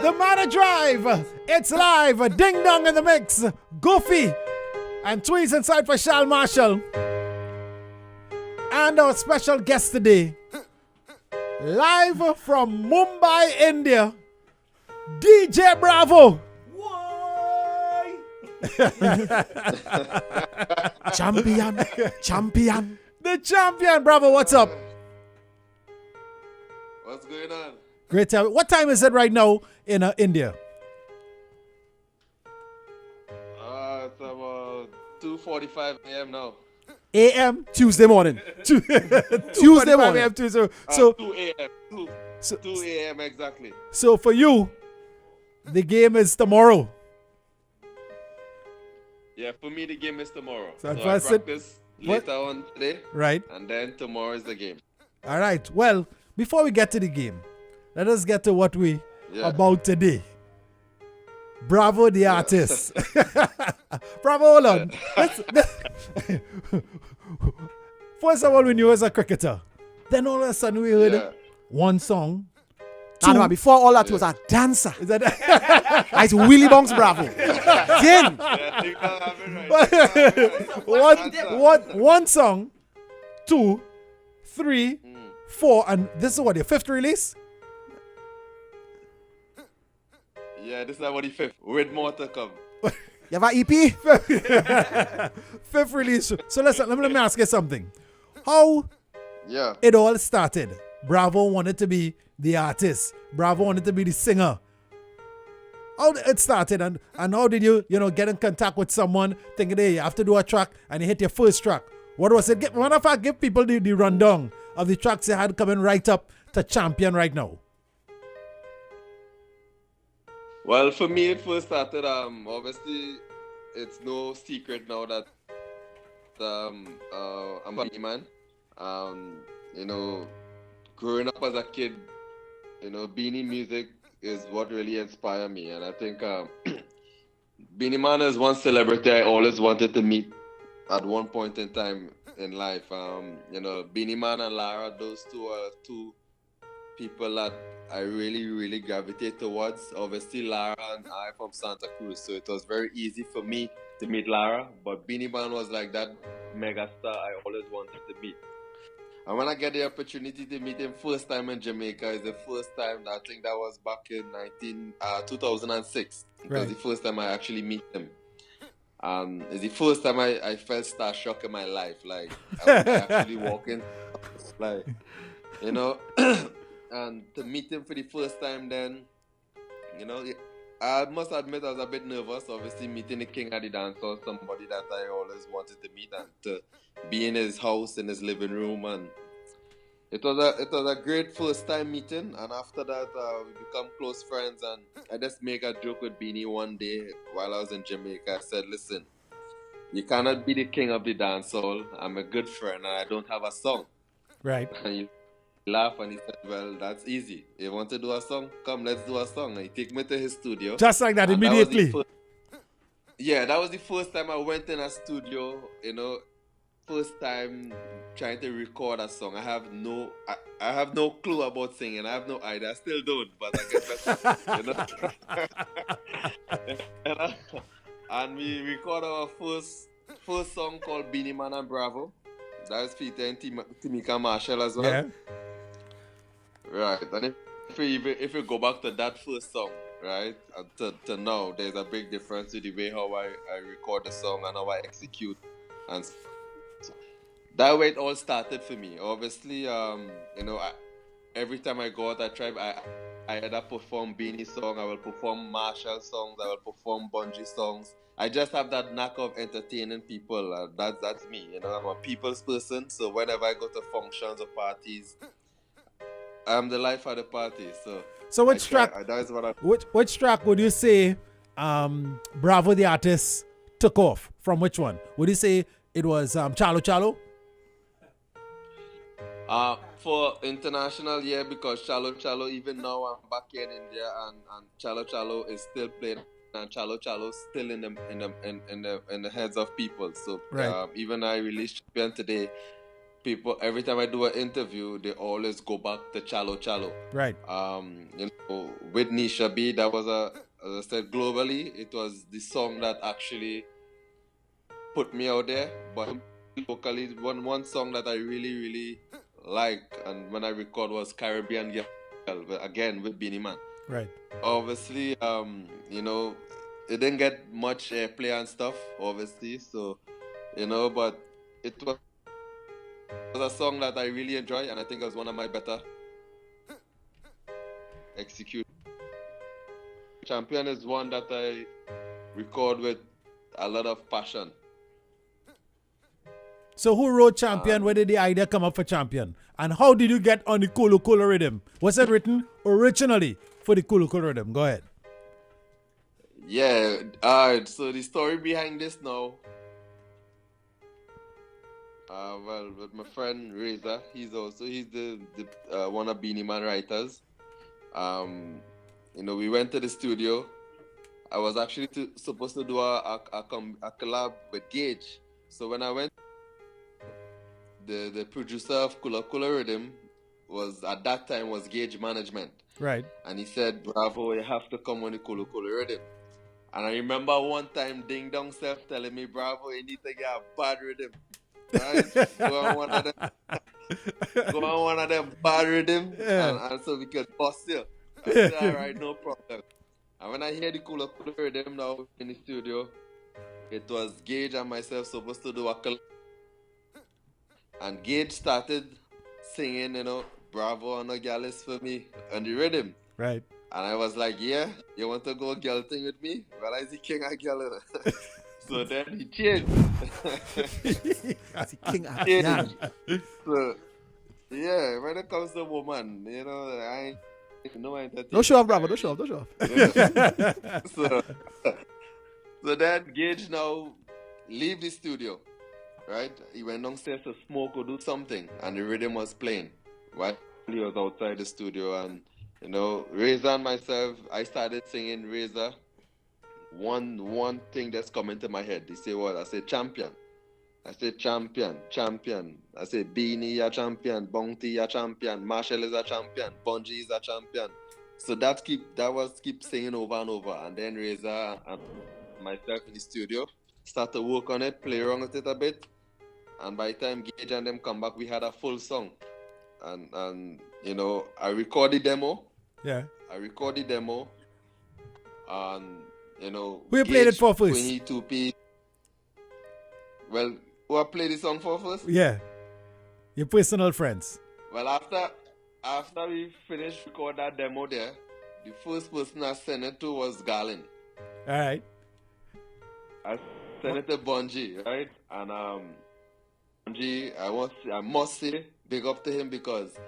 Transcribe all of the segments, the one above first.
The Mana Drive. It's live. Ding Dong in the mix. Goofy and Tweez inside for Shal Marshall. And our special guest today, live from Mumbai, India, DJ Bravo. Why? Champion. The champion, Bravo. What's up? What's going on? Great time. What time is it right now in India? It's about 2:45 a.m. now. A.M. Tuesday morning. Tuesday morning. A.M. Tuesday. So 2 a.m. 2 a.m. exactly. So for you, the game is tomorrow. Yeah, for me the game is tomorrow. So I practice later on today. Right. And then tomorrow is the game. All right. Well, before we get to the game, let us get to what we about today. Bravo the artist. Bravo, hold on. First of all, we knew as a cricketer. Then all of a sudden we heard one song. No, before all that was a dancer. Is that It's Willie Bongs Bravo. Then one song, 2, 3, 4, and this is what, your fifth release? Yeah, this is about the fifth. With more to come. you have an EP? Fifth release. So listen, let me ask you something. How Yeah. it all started? Bravo wanted to be the artist. Bravo wanted to be the singer. How it started and how did you get in contact with someone thinking, hey, you have to do a track and you hit your first track? What was it? Matter of fact, give people the rundown of the tracks you had coming right up to champion right now. Well, for me, it first started. Obviously, it's no secret now that I'm a Beanie man. Growing up as a kid, Beanie music is what really inspired me, and I think Beanie Man is one celebrity I always wanted to meet at one point in time in life. Beanie Man and Lara, those two are two people that I really, really gravitate towards. Obviously, Lara and I from Santa Cruz, so it was very easy for me to meet Lara. But Beanie Man was like that mega star I always wanted to meet. And when I get the opportunity to meet him first time in Jamaica, is the first time, I think that was back in 2006. It was the first time I actually meet him. It's the first time I felt starstruck in my life. Like, I was actually walking, like, and to meet him for the first time then, I must admit I was a bit nervous, obviously meeting the king of the dancehall, somebody that I always wanted to meet, and to be in his house, in his living room, and it was a great first time meeting. And after that, we become close friends, and I just make a joke with Beanie one day while I was in Jamaica. I said, listen, you cannot be the king of the dancehall. I'm a good friend, and I don't have a song. Right. And he laughed and he said, well, that's easy. You want to do a song? Come, let's do a song. And he took me to his studio. Just like that, immediately. That was the first time I went in a studio, first time trying to record a song. I have no clue about singing. I have no idea. I still don't, but I guess that's, and we recorded our first song called Beanie Man and Bravo. That was featuring Timika Marshall as well. Yeah. Right, and if we go back to that first song, right, to now, there's a big difference with the way how I record the song and how I execute, and so that way it all started for me. Obviously, every time I go out, I either perform Beanie song, I will perform Marshall songs, I will perform Bungie songs. I just have that knack of entertaining people. That's me. I'm a people's person, so whenever I go to functions or parties, I'm the life of the party. So which track? Which track would you say Bravo the artist took off from? Which one would you say it was? Chalo Chalo. For international, because Chalo Chalo, even now I'm back here in India, and Chalo Chalo is still playing, and Chalo Chalo still in the heads of people. So even I released Champion today. people, every time I do an interview, they always go back to Chalo Chalo. Right. With Nisha B, that was as I said, globally, it was the song that actually put me out there. But locally, one song that I really, really like, and when I record, was Caribbean Girl, again with Beanie Man. Right. Obviously, it didn't get much airplay and stuff, obviously. So, but it was a song that I really enjoy, and I think it was one of my better executed. Champion is one that I record with a lot of passion. So who wrote Champion? Where did the idea come up for Champion? And how did you get on the Kulu Kulu rhythm? Was it written originally for the Kulu Kulu rhythm? Go ahead. Yeah, so the story behind this now, with my friend Reza, he's the one of Beanie Man writers. We went to the studio. I was actually supposed to do a collab with Gage. So when I went, the producer of Kula Kula Rhythm was, at that time, was Gage Management. Right. And he said, Bravo, you have to come on the Kula Kula Rhythm. And I remember one time Ding Dong Self telling me, Bravo, you need to get a bad rhythm. Right? Go on one of them bad rhythm, and so we could bust you. I said, all right, no problem. And when I hear the Kula Kula Rhythm now in the studio, it was Gage and myself supposed to do a collab. And Gage started singing, Bravo on a girl is for me on the rhythm. Right. And I was like, yeah, you want to go girl thing with me? Well, I see king a girl. So then he changed. King So, yeah, when it comes to woman, I ain't no entertainment. Don't show off, Bravo. Don't show off. So then Gage now leave the studio, right? He went downstairs to smoke or do something, and the rhythm was playing. Right? He was outside the studio, and Reza and myself, I started singing Reza. One thing that's coming to my head. They say what? I say champion. I say champion. I say Beanie a champion, Bounty a champion, Marshall is a champion, Bungie is a champion. So that was keep saying over and over. And then Reza and myself in the studio start to work on it, play around with it a bit. And by the time Gage and them come back, we had a full song. And I record the demo. Yeah. I record the demo. And who you played it for first? 22p. Well, who I played the song for first? Yeah. Your personal friends. Well, after we finished record that demo there, the first person I sent it to was Garland. All right. I sent it to Bungie, right? And Bungie, I must say, big up to him, because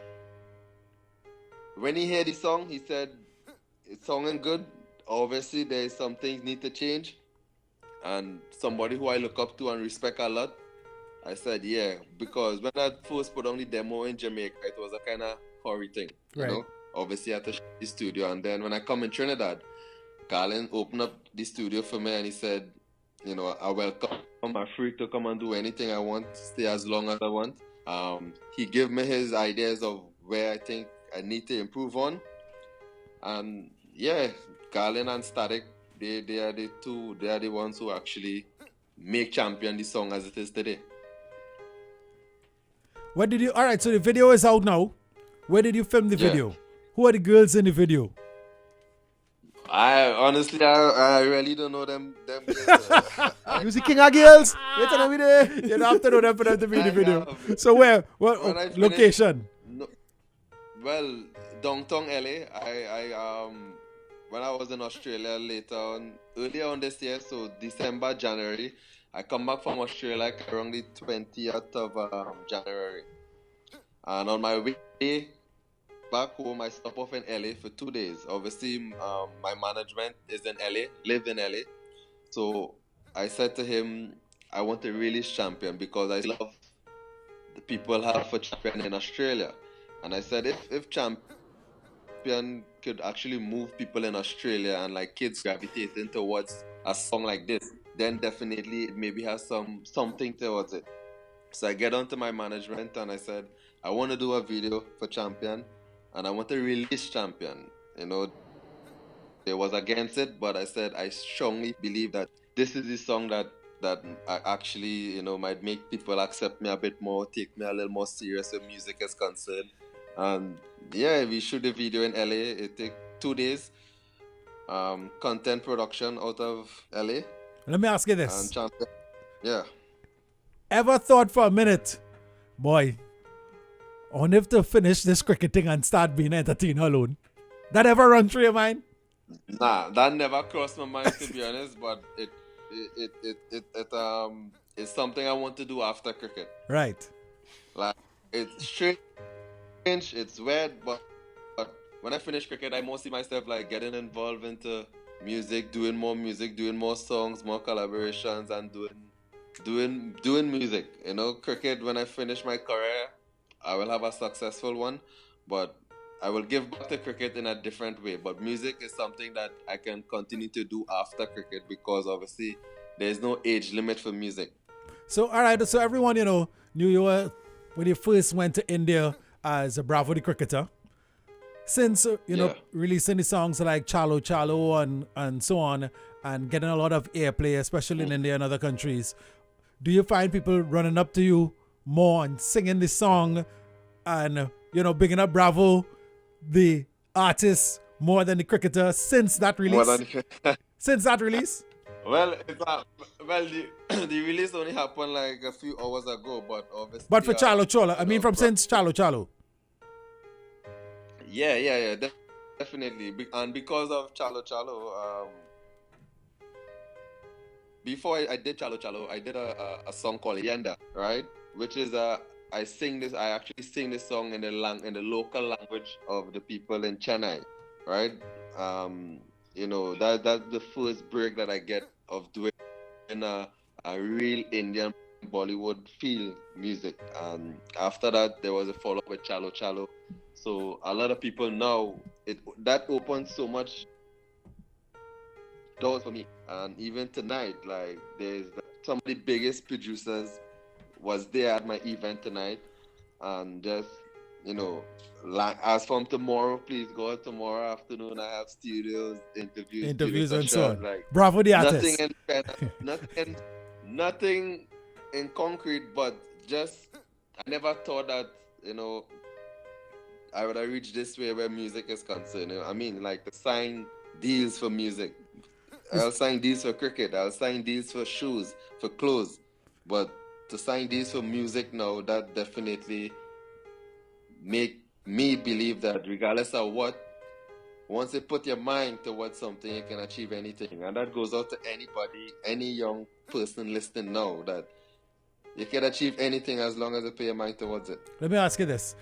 when he heard the song, he said it's sounding good. Obviously, there's some things need to change. And somebody who I look up to and respect a lot, I said, yeah, because when I first put on the demo in Jamaica, it was a kind of horror thing, right. Obviously, I had to shut the studio. And then when I come in Trinidad, Garland opened up the studio for me, and he said, I welcome. I'm free to come and do anything I want, stay as long as I want. He gave me his ideas of where I think I need to improve on. And yeah, Garland and Static, they are the ones who actually make Champion the song as it is today. All right, so the video is out now. Where did you film the video? Who are the girls in the video? I really don't know them girls. You see King of Girls? Wait till we there. You don't have to know them for them to be in the video. So where? What location? Well, downtown LA. When I was in Australia earlier on this year, so December, January, I come back from Australia like around the 20th of January. And on my way back home, I stop off in LA for 2 days. Obviously, my management is in LA, lived in LA. So I said to him, I want to release Champion because I love the people have for Champion in Australia. And I said, if Champion could actually move people in Australia and like kids gravitating towards a song like this, then definitely it maybe has something towards it. So I get onto my management and I said, I want to do a video for Champion and I want to release Champion. You know, they was against it, but I said I strongly believe that this is the song that I actually, might make people accept me a bit more, take me a little more serious when music is concerned. And yeah, we shoot the video in LA. It took 2 days. Content production out of LA. Let me ask you And this. Champion, yeah. Ever thought for a minute, boy, I wonder if to finish this cricketing and start being an entertainer alone? That ever run through your mind? Nah, that never crossed my mind to be honest, but it's something I want to do after cricket. Right. Like, it's strange, it's weird, but when I finish cricket, I mostly myself like getting involved into music, doing more songs, more collaborations, and doing music. Cricket, when I finish my career, I will have a successful one, but I will give back to cricket in a different way. But music is something that I can continue to do after cricket because obviously there's no age limit for music. So, all right. So everyone, knew you were, when you first went to India as a Bravo the cricketer. Since, Yeah. releasing the songs like Chalo Chalo and so on, and getting a lot of airplay, especially in India and other countries, do you find people running up to you more and singing the song and, bigging up Bravo, the artist, more than the cricketer since that release? Since that release? Well, the release only happened like a few hours ago, but obviously. But for Chalo Chalo, from since Chalo Chalo. Yeah, definitely. And because of Chalo Chalo, before I did Chalo Chalo, I did a song called Yenda, right? Which is I actually sing this song in the local language of the people in Chennai, right? That's the first break that I get of doing a real Indian Bollywood feel music. And after that, there was a follow-up with Chalo Chalo. So a lot of people now, that opened so much doors for me. And even tonight, like there's some of the biggest producers was there at my event tonight, and just like as from tomorrow, please God, tomorrow afternoon I have studios, interviews and so on. Like Bravo the artist. Nothing in concrete, but just I never thought that I would have reached this way where music is concerned. I mean, like to sign deals for music. I'll sign deals for cricket. I'll sign deals for shoes, for clothes. But to sign deals for music now, that definitely make me believe that regardless of what, once you put your mind towards something, you can achieve anything. And that goes out to anybody, any young person listening now, that you can achieve anything as long as you put your mind towards it. Let me ask you this.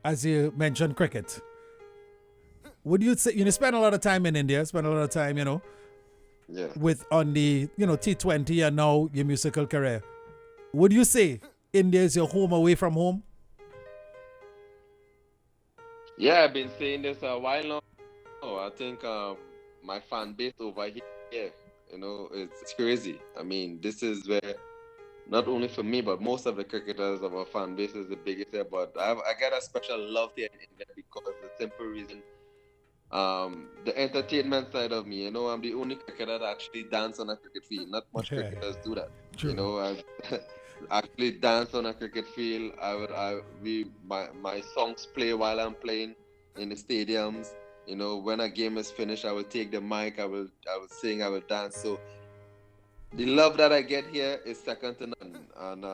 As you mentioned cricket, would you say, spend a lot of time in India, spend a lot of time, Yeah. with on the, T20 and now your musical career. Would you say India is your home away from home? Yeah, I've been saying this a while now. I think my fan base over here, it's crazy. I mean, this is where, not only for me, but most of the cricketers of our fan base is the biggest here. But I got a special love here in India because the simple reason, the entertainment side of me, I'm the only cricketer that actually dance on a cricket field. Not much cricketers do that. True. I actually dance on a cricket field. My songs play while I'm playing in the stadiums. When a game is finished, I will take the mic. I will sing. I will dance. So the love that I get here is second to none. And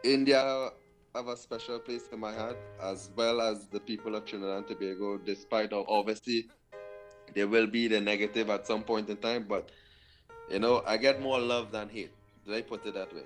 India have a special place in my heart, as well as the people of Trinidad and Tobago, despite obviously there will be the negative at some point in time, but I get more love than hate. Did I put it that way?